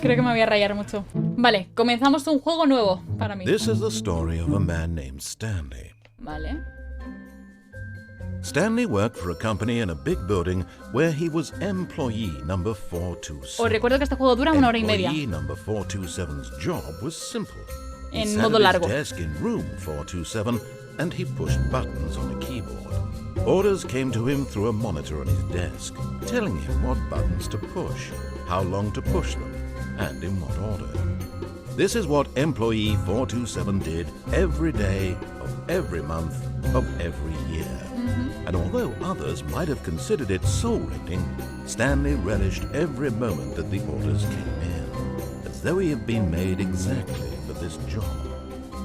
Creo que me voy a rayar mucho. Vale, comenzamos un juego nuevo para mí. This is the story of a man named Stanley. Vale. Stanley worked for a company in a big building where he was employee number 427. Os recuerdo que este juego dura 1 hora y media. Employee number 427's job was simple. He En sat modo at largo. his desk in room 427 and he pushed buttons on a keyboard. Orders came to him through a monitor on his desk, telling him what buttons to push, how long to push them, and in what order. This is what employee 427 did every day of every month of every year. And although others might have considered it soul-rending, Stanley relished every moment that the orders came in, as though he had been made exactly for this job.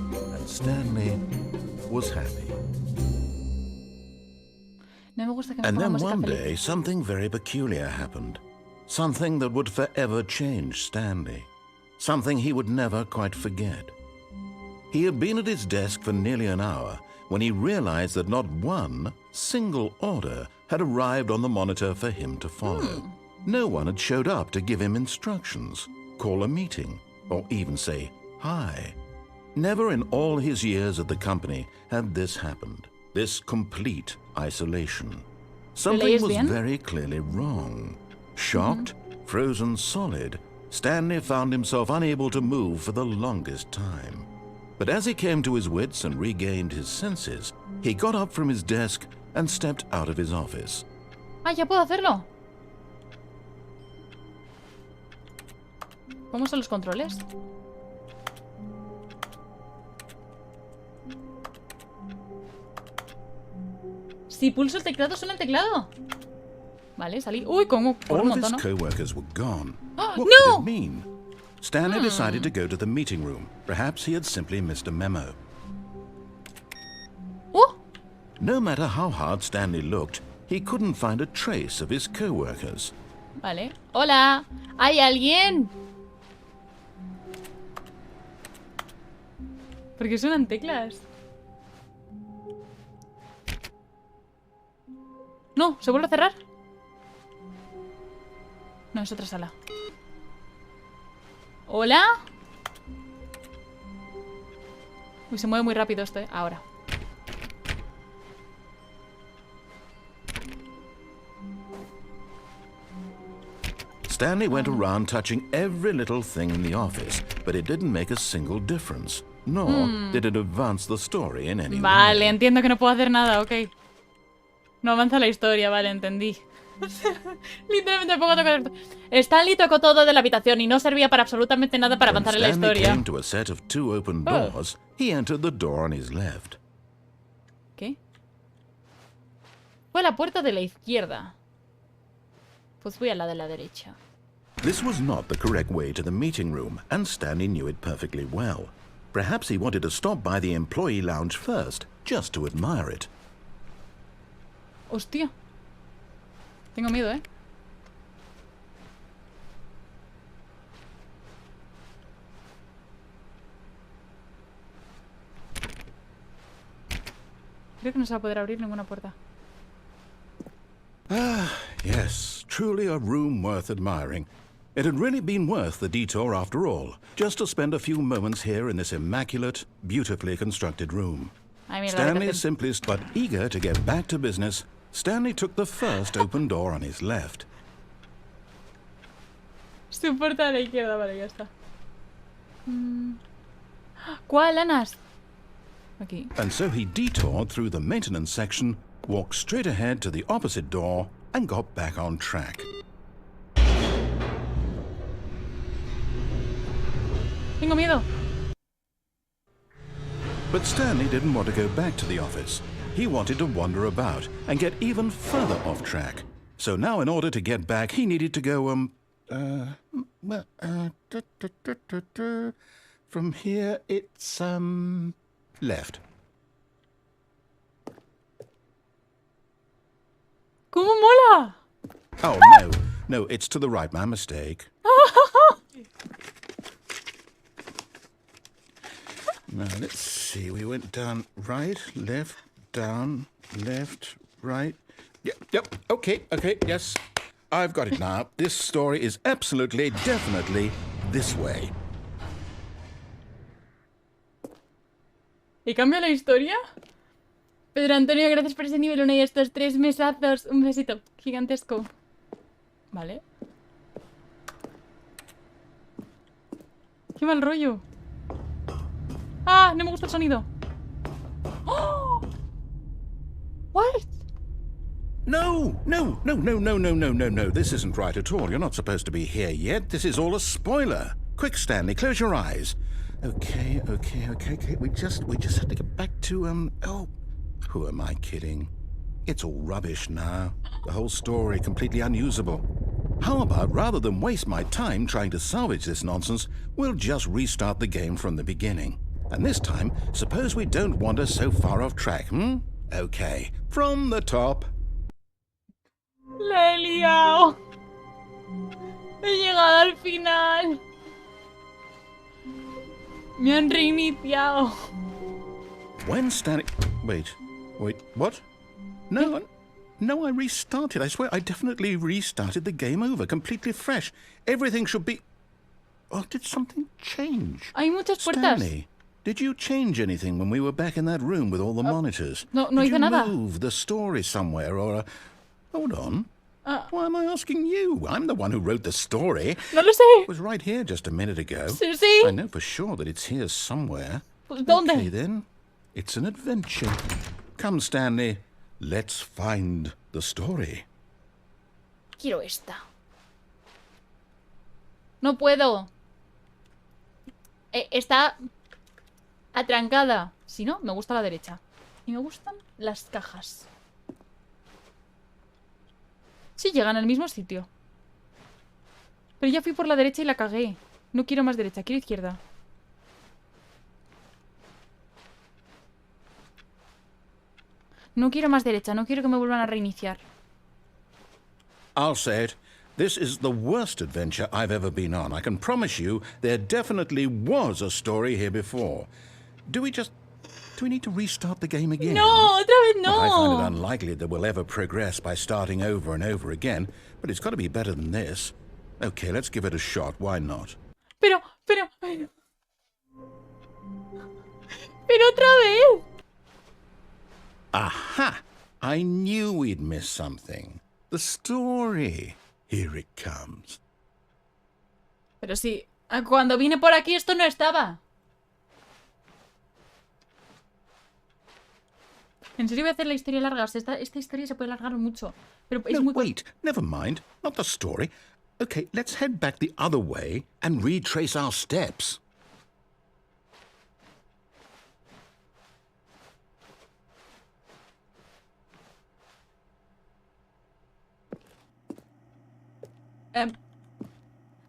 And Stanley was happy. No me gusta que me And ponga then música one feliz. day, something very peculiar happened. Something that would forever change Stanley. Something he would never quite forget. He had been at his desk for nearly an hour when he realized that not one single order had arrived on the monitor for him to follow. No one had showed up to give him instructions, call a meeting, or even say hi. Never in all his years at the company had this happened, this complete isolation. Something was very clearly wrong. Shocked, frozen solid, Stanley found himself unable to move for the longest time. But as he came to his wits and regained his senses, he got up from his desk and stepped out of his office. ¡Ah, ya puedo hacerlo! ¿Cómo son los controles? Si pulso el teclado, suena el teclado. Vale, salí. Uy, como por un All of montón, his ¿no? co-workers were gone. What No! could it mean? Stanley decided to go to the meeting room. Perhaps he had simply missed a memo. ¡Oh! No matter how hard Stanley looked, he couldn't find a trace of his co-workers. Vale. ¡Hola! ¿Hay alguien? ¿Por qué suenan teclas? No, ¿se vuelve a cerrar? No, es otra sala. ¿Hola? Uy, se mueve muy rápido esto, ¿eh? Ahora. Stanley went around touching every little thing in the office, but it didn't make a single difference, nor did it advance the story in any Vale, way. entiendo que no puedo hacer nada, ok. No avanza la historia, vale, entendí. Literalmente me pongo a tocar. Stanley tocó todo de la habitación y no servía para absolutamente nada para When avanzar en la Stanley historia. came to a set of 2 open doors, he entered the door on his left. ¿Qué? Fue a la puerta de la izquierda. Pues voy a la de la derecha. This was not the correct way to the meeting room, and Stanley knew it perfectly well. Perhaps he wanted to stop by the employee lounge first, just to admire it. Hostia. Tengo miedo, ¿eh? Creo que no se va a poder abrir ninguna puerta. Ah, yes, truly a room worth admiring. It had really been worth the detour after all, just to spend a few moments here in this immaculate, beautifully constructed room. Ay, mira, la Stanley, habitación. simplest but eager to get back to business, Stanley took the first open door on his left. Su puerta a la izquierda, vale, ya está. ¿Cuál, Anas? Aquí. And so he detoured through the maintenance section, walked straight ahead to the opposite door, and got back on track. Tengo miedo. But Stanley didn't want to go back to the office. He wanted to wander about and get even further off track. So now in order to get back, he needed to go, from here it's, left. ¿Cómo mola? Oh, no, it's to the right, my mistake. Now, let's see, we went down, right, left, down, left, right. Yep, okay, yes. I've got it now. This story is absolutely, definitely this way. ¿Y cambia la historia? Pedro Antonio, gracias por ese nivel 1 y estos 3 mesazos. Un besito gigantesco. Vale. Qué mal rollo. ¡Ah! No me gusta el sonido. ¡Oh! What? No. This isn't right at all. You're not supposed to be here yet. This is all a spoiler. Quick, Stanley, close your eyes. Okay. We just have to get back to, oh, who am I kidding? It's all rubbish now. The whole story completely unusable. How about, rather than waste my time trying to salvage this nonsense, we'll just restart the game from the beginning. And this time, suppose we don't wander so far off track, Okay, from the top. La he liado. He llegado al final. Me han reiniciado. When Stanley... Wait, what? No, I restarted. I swear, I definitely restarted the game over, completely fresh. Everything should be... Oh, did something change? Hay muchas puertas. Stanley, did you change anything when we were back in that room with all the monitors? No did hice nada. Did you move the story somewhere or... Hold on. Why am I asking you? I'm the one who wrote the story. No lo sé. It was right here just a minute ago. Sí. I know for sure that it's here somewhere. Pues, ¿dónde? Okay, then. It's an adventure. Come, Stanley. Let's find the story. Quiero esta. No puedo. Está atrancada. Si no, me gusta la derecha. Y me gustan las cajas. Sí, llegan al mismo sitio. Pero ya fui por la derecha y la cagué. No quiero más derecha, quiero izquierda. No quiero más derecha, no quiero que me vuelvan a reiniciar. I'll say it. This is the worst adventure I've ever been on. I can promise you there definitely was a story here before. Do we need to restart the game again? No, otra vez no. Well, I find it unlikely that we'll ever progress by starting over and over again, but it's got to be better than this. Okay, let's give it a shot. Why not? Pero otra vez. Aha! I knew we'd miss something. The story. Here it comes. Pero sí, cuando vine por aquí esto no estaba. En serio voy a hacer la historia larga. O sea, esta historia se puede alargar mucho. Pero es muy... Wait, never mind. Not the story. Okay, let's head back the other way and retrace our steps.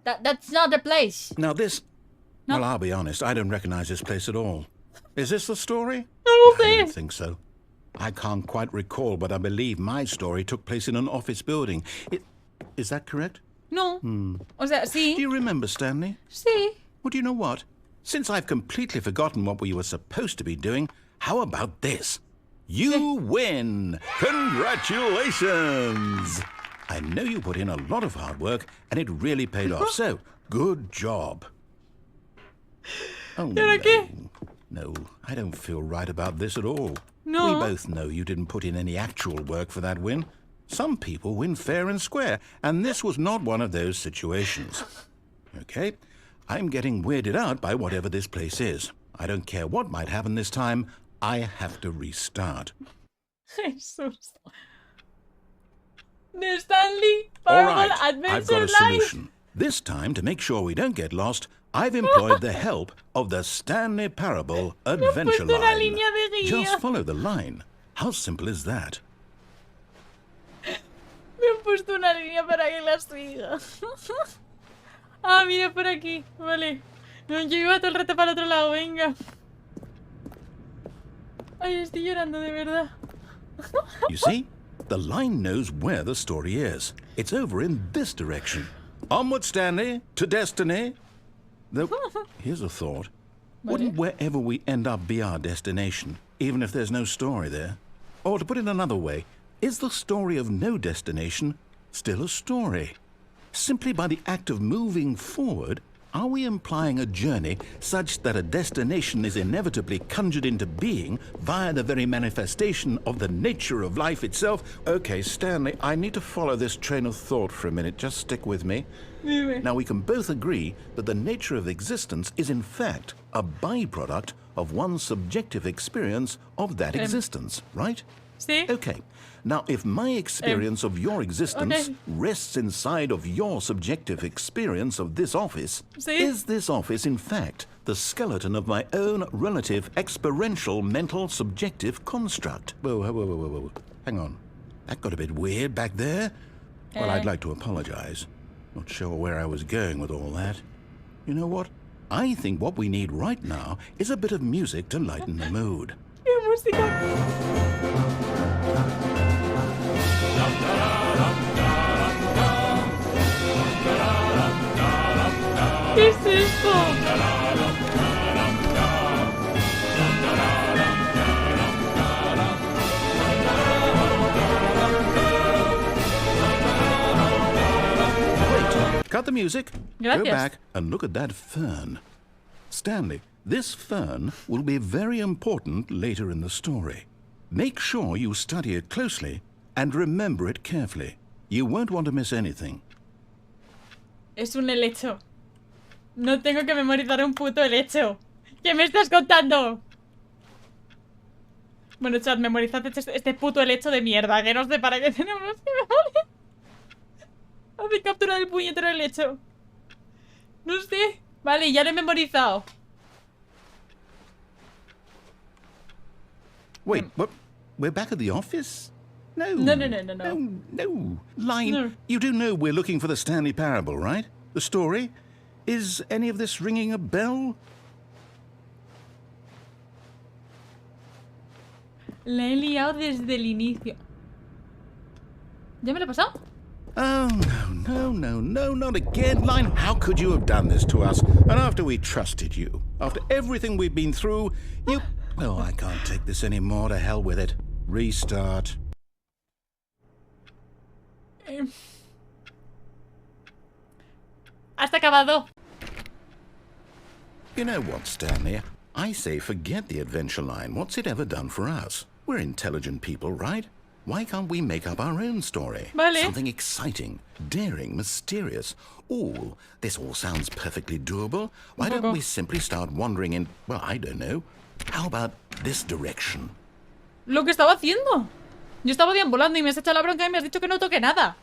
That's not the place. Now this... No. Well, I'll be honest. I don't recognize this place at all. Is this the story? No lo I sé. don't think so. I can't quite recall, but I believe my story took place in an office building. Is that correct? No. O sea, sí. Do you remember, Stanley? Sí. Well, do you know what? Since I've completely forgotten what we were supposed to be doing, how about this? You win! Congratulations! I know you put in a lot of hard work, and it really paid off, so good job. Oh, no. No, I don't feel right about this at all. No. We both know you didn't put in any actual work for that win. Some people win fair and square, and this was not one of those situations. Okay, I'm getting weirded out by whatever this place is. I don't care what might happen this time. I have to restart. Jesús. The Stanley All Parable right, I've Adventure got a Life. solution. This time, to make sure we don't get lost, I've employed the help of the Stanley Parable Adventure puesto una Line. línea de guía. Just follow the line. How simple is that? Me han puesto una línea para que la siga. Ah, mira por aquí. Vale. No, yo iba todo el rato para el otro lado, venga. Ay, estoy llorando de verdad. You see? The line knows where the story is. It's over in this direction. Onward, Stanley, to destiny. Though, here's a thought. Wouldn't wherever we end up be our destination, even if there's no story there? Or to put it another way, is the story of no destination still a story? Simply by the act of moving forward, Are we implying a journey such that a destination is inevitably conjured into being via the very manifestation of the nature of life itself? Okay, Stanley, I need to follow this train of thought for a minute. Just stick with me. Now, we can both agree that the nature of existence is in fact a byproduct of one's subjective experience of that existence, right? Sí. Okay. Now, if my experience of your existence rests inside of your subjective experience of this office, is this office, in fact, the skeleton of my own relative experiential mental subjective construct? Whoa. Hang on. That got a bit weird back there. Well, I'd like to apologize. Not sure where I was going with all that. You know what? I think what we need right now is a bit of music to lighten the mood. ¿Qué música? ¿Qué es esto? Wait, cut the music. Gracias. Go back and look at that fern. Stanley, this fern will be very important later in the story. Make sure you study it closely and remember it carefully. You won't want to miss anything. Es un helecho. No tengo que memorizar un puto helecho. ¿Qué me estás contando? Bueno, chat, memorizad este puto helecho de mierda, que no sé para qué tenemos que memorizar. Hace captura del puñetero helecho. No sé. Vale, ya lo he memorizado. Wait, what? We're back at the office? No. No. No. Line, No. you do know we're looking for the Stanley Parable, right? The story? Is any of this ringing a bell? La he liado desde el inicio. ¿Ya me lo he pasado? Oh, no, not again. Line, how could you have done this to us? And after we trusted you, after everything we've been through, you... Oh, I can't take this anymore. To hell with it. Restart. Hasta acabado. You know what, Stanley? I say forget the adventure line. What's it ever done for us? We're intelligent people, right? Why can't we make up our own story? Vale. Something exciting, daring, mysterious. Ooh, this all sounds perfectly doable. Why don't we simply start wandering in, well, I don't know. How about this direction? Lo que estaba haciendo. Yo estaba deambulando y me has echado la bronca y me has dicho que no toque nada.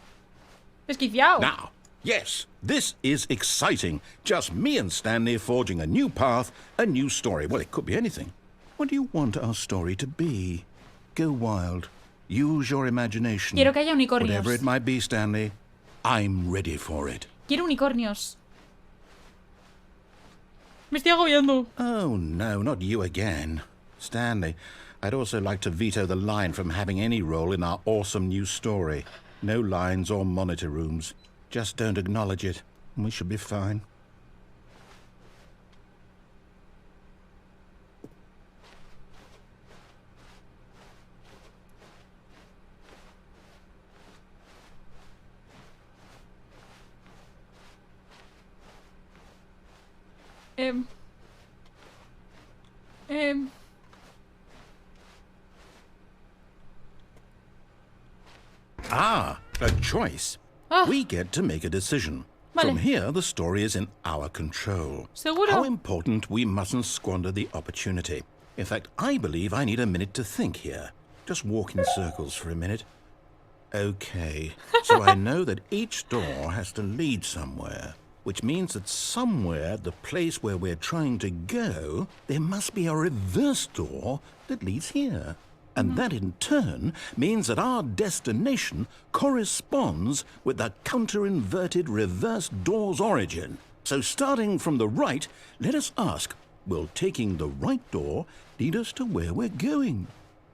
Desquiciado. Now, yes, this is exciting. Just me and Stanley forging a new path, a new story. Well, it could be anything. What do you want our story to be? Go wild. Use your imagination. Quiero que haya unicornios. Whatever it might be, Stanley, I'm ready for it. Quiero unicornios. Me estoy agobiando. Oh, no, not you again. Stanley, I'd also like to veto the line from having any role in our awesome new story. No lines or monitor rooms. Just don't acknowledge it, and we should be fine. Ah, a choice. Ah. We get to make a decision. Vale. From here, the story is in our control. Seguro. How important we mustn't squander the opportunity. In fact, I believe I need a minute to think here. Just walk in circles for a minute. Okay, so I know that each door has to lead somewhere, which means that somewhere at the place where we're trying to go, there must be a reverse door that leads here. And that in turn means that our destination corresponds with the counter-inverted reverse door's origin. So starting from the right, let us ask, will taking the right door lead us to where we're going?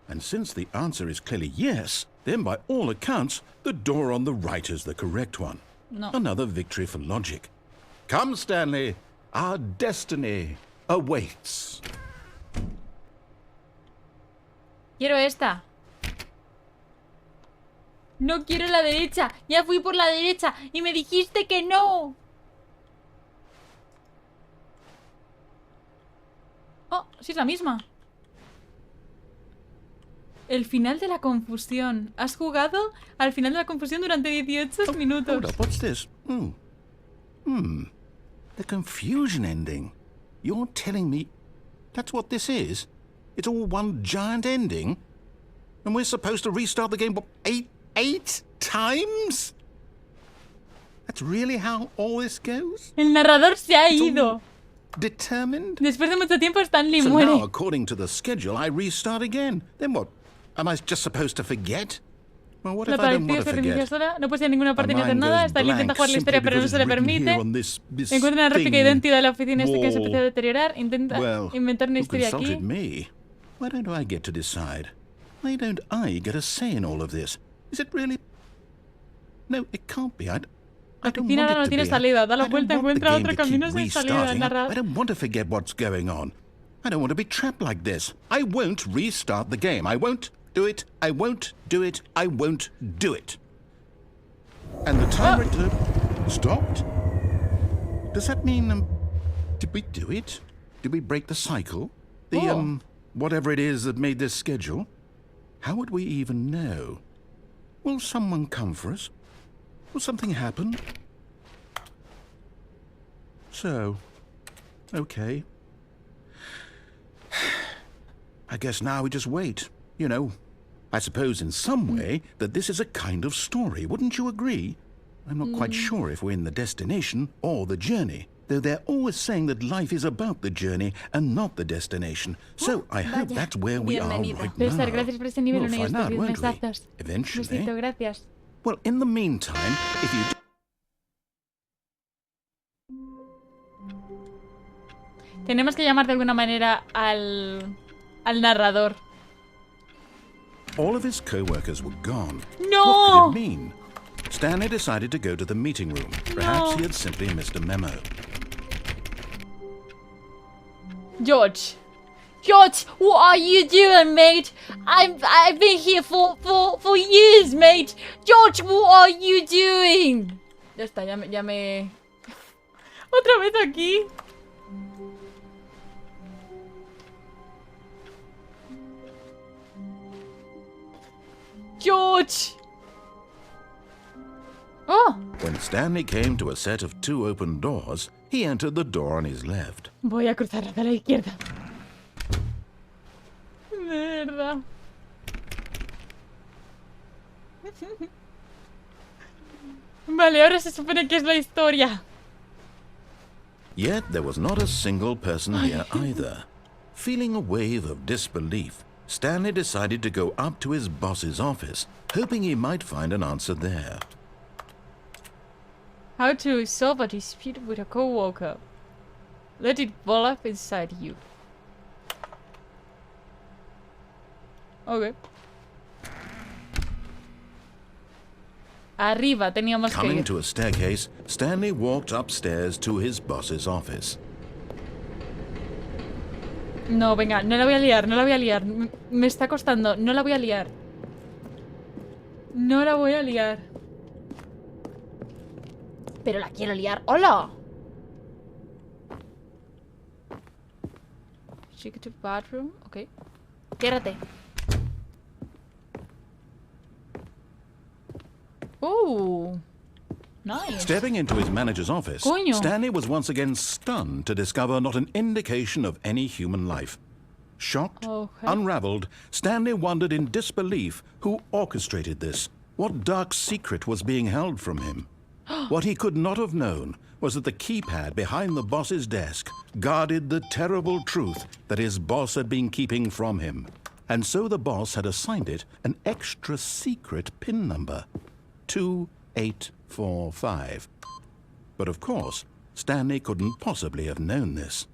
And since the answer is clearly yes, then by all accounts, the door on the right is the correct one. No. Another victory for logic. Come, Stanley, our destiny awaits. Quiero esta. No quiero la derecha. Ya fui por la derecha y me dijiste que no. Oh, sí es la misma. El final de la confusión. Has jugado al final de la confusión durante 18 minutos. Hold up, what's this? The confusion ending. You're telling me that's what this is? It's all one giant ending? And we're supposed to restart the game, what, eight times? That's really how all this goes? El narrador se ha ido. Determined? Después de mucho tiempo, Stanley So muere. now, according to the schedule, I restart again. Then what? Am I just supposed to forget? Well, what La if I don't partida want se to reinicia forget? sola. No puede ir a ninguna parte My ni hacer mind nada. goes Stanley intenta blank jugar la historia, simply pero no because se le it's written permite. here on this Encuentra una réplica thing. idéntica de la oficina que se Wall. empieza a deteriorar. Intenta Well, inventar una who historia consulted aquí. me? Why don't I get to decide? Why don't I get a say in all of this? Is it really? No, it can't be. I La don't oficina want ahora it no to tiene be. salida. Da la I don't vuelta, want the encuentra game otro to keep camino sin salida. restarting. I Narra. don't want to forget what's going on. I don't want to be trapped like this. I won't restart the game. I won't do it. I won't do it. I won't do it. And the timer stopped? Does that mean, did we do it? Did we break the cycle? The, whatever it is that made this schedule? How would we even know? Will someone come for us? Will something happen? So, okay. I guess now we just wait. You know, I suppose in some way that this is a kind of story. Wouldn't you agree? I'm not quite sure if we're in the destination or the journey, though they're always saying that life is about the journey and not the destination. So I hope that's where we are right now. César, gracias por este nivel. We'll Uno y find estos out, 10 won't we? mesazos. Eventually. Besito, gracias. Well, in the meantime, if you... Tenemos que llamar de alguna manera al narrador. All of his co-workers were gone. No! What could it mean? Stanley decided to go to the meeting room. Perhaps he had simply missed a memo. George. George, what are you doing, mate? I've been here for years, mate. George, what are you doing? Ya está, ya me... Otra vez aquí. George. Oh. When Stanley came to a set of 2 open doors, he entered the door on his left. Voy a cruzar hacia la izquierda. Mierda. Vale, ahora se supone que es la historia. Yet there was not a single person here either. Feeling a wave of disbelief, Stanley decided to go up to his boss's office, hoping he might find an answer there. How to solve a dispute with a co-worker. Let it ball up inside you. Okay. Arriba teníamos que Coming ir. to a staircase, Stanley walked upstairs to his boss's office. No, venga, no la voy a liar, no la voy a liar. Me está costando, no la voy a liar. No la voy a liar. Pero la quiero liar. ¡Hola! Secret bathroom, ok. Ciérrate. Nice. Stepping into his manager's office, Coño. Stanley was once again stunned to discover not an indication of any human life. Shocked, Okay. unraveled, Stanley wondered in disbelief who orchestrated this. What dark secret was being held from him? What he could not have known was that the keypad behind the boss's desk guarded the terrible truth that his boss had been keeping from him. And so the boss had assigned it an extra secret PIN number. 2845. But of course, Stanley couldn't possibly have known this.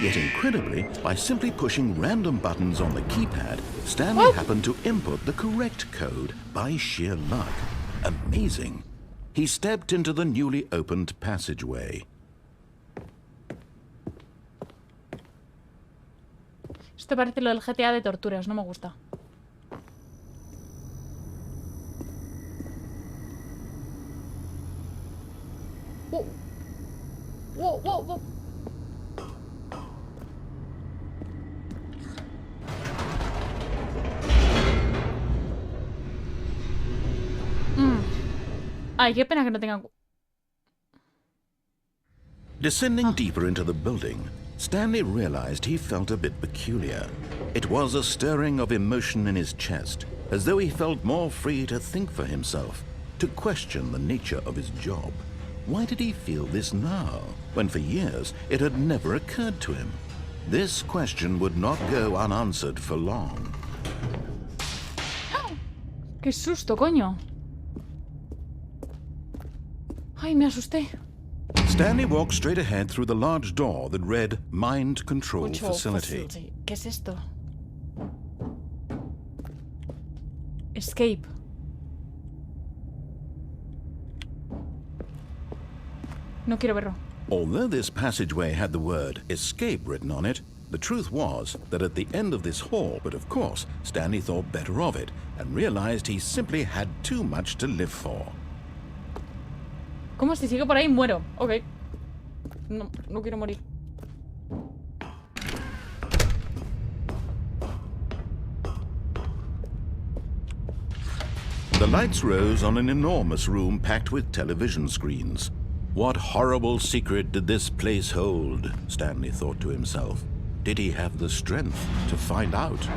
Yet incredibly, by simply pushing random buttons on the keypad, Stanley happened to input the correct code by sheer luck. Amazing. He stepped into the newly opened passageway. Esto parece lo del GTA de torturas, no me gusta. Whoa. Whoa, whoa, whoa. Ay, qué pena que no tenga... Descending deeper into the building, Stanley realized he felt a bit peculiar. It was a stirring of emotion in his chest, as though he felt more free to think for himself, to question the nature of his job. Why did he feel this now, when for years it had never occurred to him? This question would not go unanswered for long. ¡Qué susto, coño! ¡Ay, me asusté! Stanley walked straight ahead through the large door that read Mind Control Facility. ¿Qué es esto? Escape. No quiero verlo. Although this passageway had the word escape written on it, the truth was that at the end of this hall, but of course, Stanley thought better of it and realized he simply had too much to live for. ¿Cómo si sigo por ahí muero? Ok. No, no quiero morir. The lights rose on an enormous room packed with television screens. What horrible secret did this place hold? Stanley thought to himself. Did he have the strength to find out?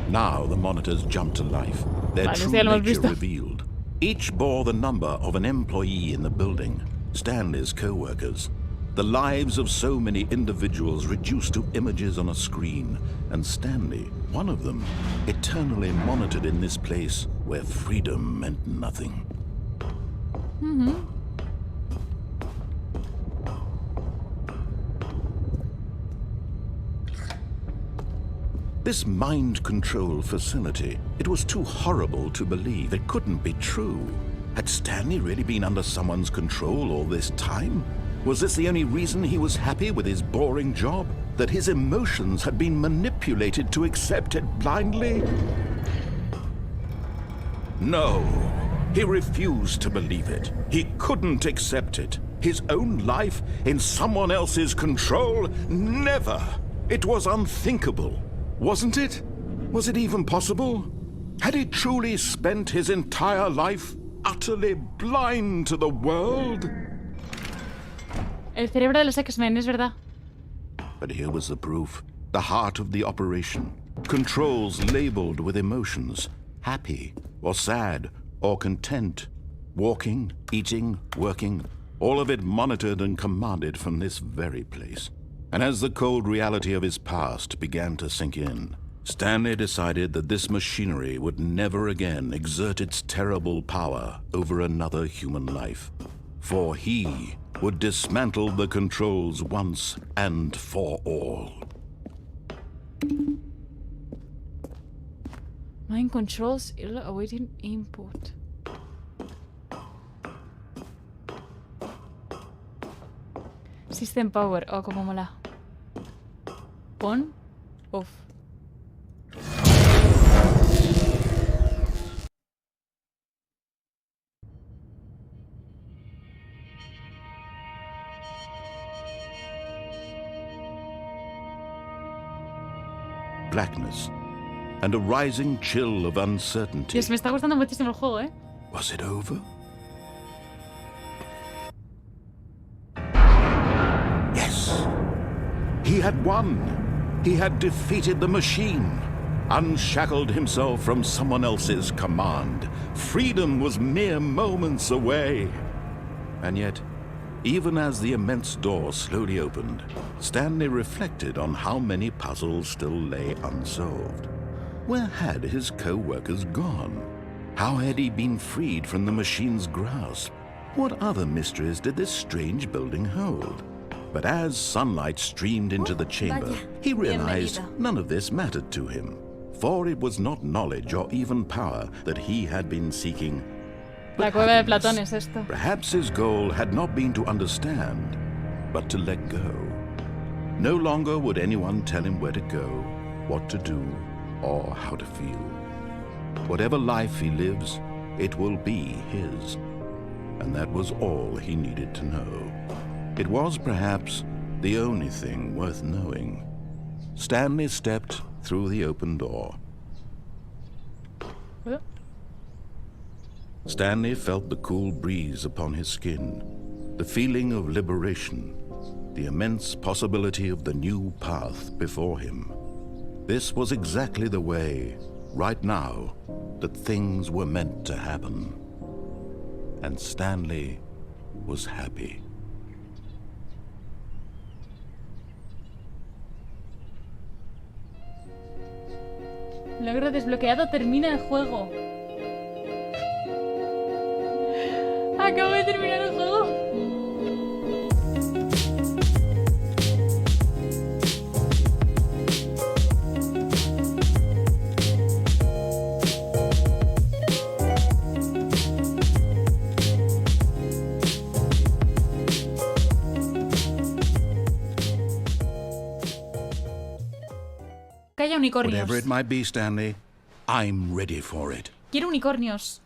Now the monitors jumped to life, their true nature revealed. Each bore the number of an employee in the building, Stanley's co-workers. The lives of so many individuals reduced to images on a screen, and Stanley, one of them, eternally monitored in this place where freedom meant nothing. This mind control facility, it was too horrible to believe. It couldn't be true. Had Stanley really been under someone's control all this time? Was this the only reason he was happy with his boring job? That his emotions had been manipulated to accept it blindly? No, he refused to believe it. He couldn't accept it. His own life in someone else's control? Never! It was unthinkable. Wasn't it? Was it even possible? Had he truly spent his entire life utterly blind to the world? El cerebro de los X-Men, es verdad. But here was the proof. The heart of the operation. Controls labeled with emotions. Happy, or sad, or content. Walking, eating, working. All of it monitored and commanded from this very place. And as the cold reality of his past began to sink in, Stanley decided that this machinery would never again exert its terrible power over another human life. For he would dismantle the controls once and for all. Mind controls awaiting input. System power. Oh, como mola. On, off. Blackness and a rising chill of uncertainty. Dios, me está gustando muchísimo el juego, ¿eh? Was it over? Yes. He had won. He had defeated the machine, unshackled himself from someone else's command. Freedom was mere moments away. And yet, even as the immense door slowly opened, Stanley reflected on how many puzzles still lay unsolved. Where had his co-workers gone? How had he been freed from the machine's grasp? What other mysteries did this strange building hold? But as sunlight streamed into the chamber, he realized none of this mattered to him, for it was not knowledge or even power that he had been seeking. La cueva de Platón es esto. Perhaps his goal had not been to understand, but to let go. No longer would anyone tell him where to go, what to do, or how to feel. Whatever life he lives, it will be his. And that was all he needed to know. It was perhaps the only thing worth knowing. Stanley stepped through the open door. Stanley felt the cool breeze upon his skin, the feeling of liberation, the immense possibility of the new path before him. This was exactly the way, right now, that things were meant to happen. And Stanley was happy. Logro desbloqueado, termina el juego. Acabo de terminar el juego. Que haya unicornios. Whatever it might be, Stanley, I'm ready for it. Quiero unicornios.